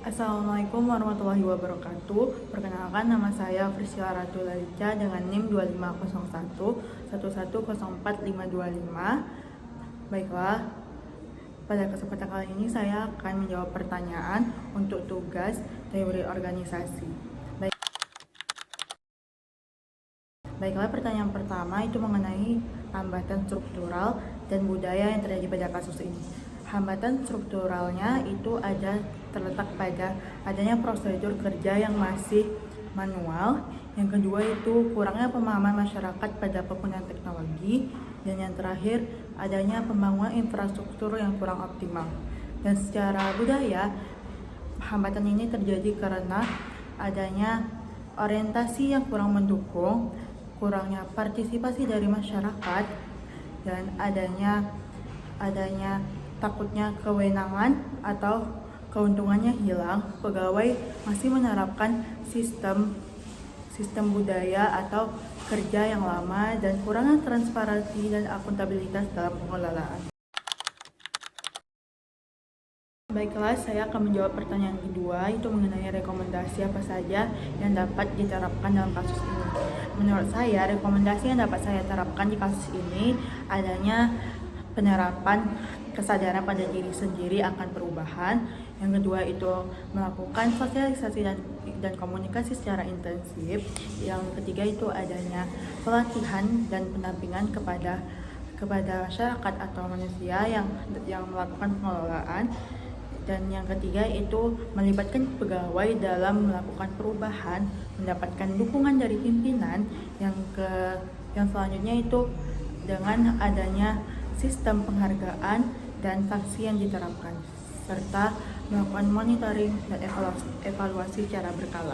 Assalamualaikum warahmatullahi wabarakatuh. Perkenalkan, nama saya Priscila Ratu Lalica dengan NIM 2501 1104525. Baiklah, pada kesempatan kali ini saya akan menjawab pertanyaan untuk tugas teori organisasi. Baiklah, pertanyaan pertama itu mengenai hambatan struktural dan budaya yang terjadi pada kasus ini. Hambatan strukturalnya itu terletak pada adanya prosedur kerja yang masih manual. Yang kedua itu kurangnya pemahaman masyarakat pada penggunaan teknologi. Dan yang terakhir, adanya pembangunan infrastruktur yang kurang optimal. Dan secara budaya, hambatan ini terjadi karena adanya orientasi yang kurang mendukung, kurangnya partisipasi dari masyarakat, dan adanya takutnya kewenangan atau keuntungannya hilang. Pegawai masih menerapkan sistem budaya atau kerja yang lama dan kurangnya transparansi dan akuntabilitas dalam pengelolaan. Baiklah, saya akan menjawab pertanyaan kedua, itu mengenai rekomendasi apa saja yang dapat diterapkan dalam kasus ini. Menurut saya, rekomendasi yang dapat saya terapkan di kasus ini adanya penerapan kesadaran pada diri sendiri akan perubahan. Yang kedua itu melakukan sosialisasi dan komunikasi secara intensif. Yang ketiga itu adanya pelatihan dan pendampingan kepada masyarakat atau manusia yang melakukan pengelolaan. Dan yang ketiga itu melibatkan pegawai dalam melakukan perubahan, mendapatkan dukungan dari pimpinan. Yang selanjutnya itu dengan adanya sistem penghargaan dan sanksi yang diterapkan, serta melakukan monitoring dan evaluasi secara berkala.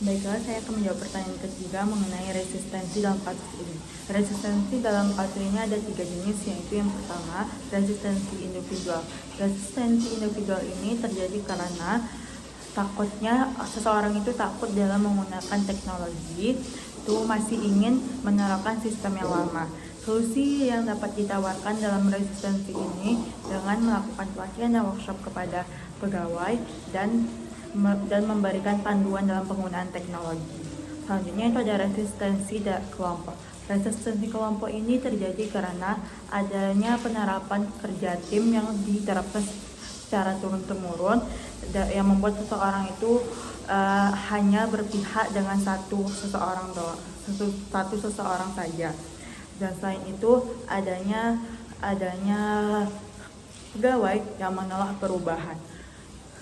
Baiklah, saya akan menjawab pertanyaan ketiga mengenai resistensi dalam kasus ini. Resistensi dalam kasus ini ada 3 jenis, yaitu yang pertama, resistensi individual. Resistensi individual ini terjadi karena takutnya seseorang itu takut dalam menggunakan teknologi, itu masih ingin menerapkan sistem yang lama. Solusi yang dapat ditawarkan dalam resistensi ini dengan melakukan pelatihan dan workshop kepada pegawai dan memberikan panduan dalam penggunaan teknologi. Selanjutnya itu ada resistensi kelompok. Resistensi kelompok ini terjadi karena adanya penerapan kerja tim yang diterapkan secara turun-temurun, yang membuat seseorang itu hanya berpihak dengan satu seseorang saja. Dan selain itu adanya pegawai yang menolak perubahan.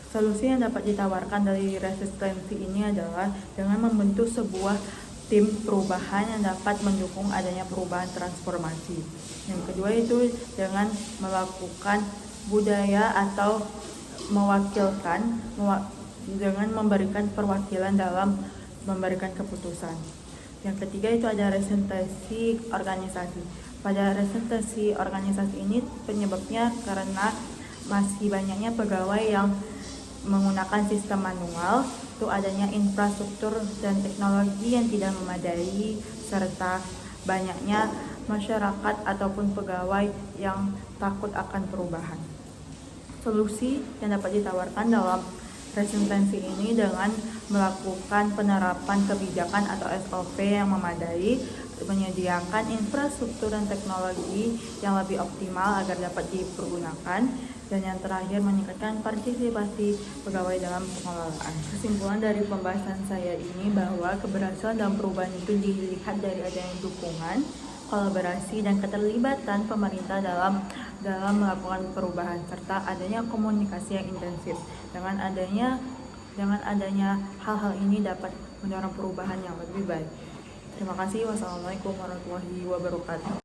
Solusi yang dapat ditawarkan dari resistensi ini adalah dengan membentuk sebuah tim perubahan yang dapat mendukung adanya perubahan transformasi. Yang kedua itu dengan melakukan budaya atau dengan memberikan perwakilan dalam memberikan keputusan. Yang ketiga itu ada resistensi organisasi. Pada resistensi organisasi ini penyebabnya karena masih banyaknya pegawai yang menggunakan sistem manual, itu adanya infrastruktur dan teknologi yang tidak memadai, serta banyaknya masyarakat ataupun pegawai yang takut akan perubahan. Solusi yang dapat ditawarkan dalam resistensi ini dengan melakukan penerapan kebijakan atau SOP yang memadai, menyediakan infrastruktur dan teknologi yang lebih optimal agar dapat dipergunakan, dan yang terakhir meningkatkan partisipasi pegawai dalam pengelolaan. Kesimpulan dari pembahasan saya ini bahwa keberhasilan dalam perubahan itu dilihat dari adanya dukungan, kolaborasi, dan keterlibatan pemerintah dalam melakukan perubahan, serta adanya komunikasi yang intensif. Dengan adanya hal-hal ini dapat mendorong perubahan yang lebih baik. Terima kasih. Wassalamualaikum warahmatullahi wabarakatuh.